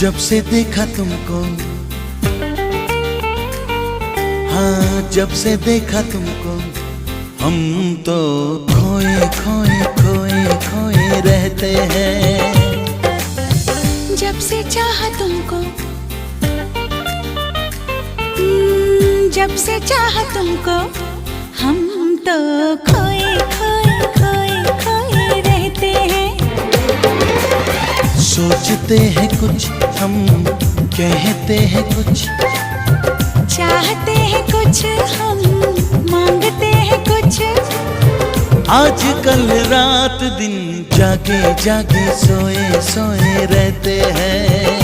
जब से देखा तुमको, हाँ जब से देखा तुमको, हम तो खोए खोए खोए खोए रहते हैं। जब से चाहा तुमको, जब से चाहा तुमको, हम तो खोए खोए खोए खोए रहते हैं। सोचते हैं कुछ हम, कहते हैं कुछ, चाहते हैं कुछ हम, मांगते हैं कुछ। आज कल रात दिन जागे जागे सोए सोए रहते हैं।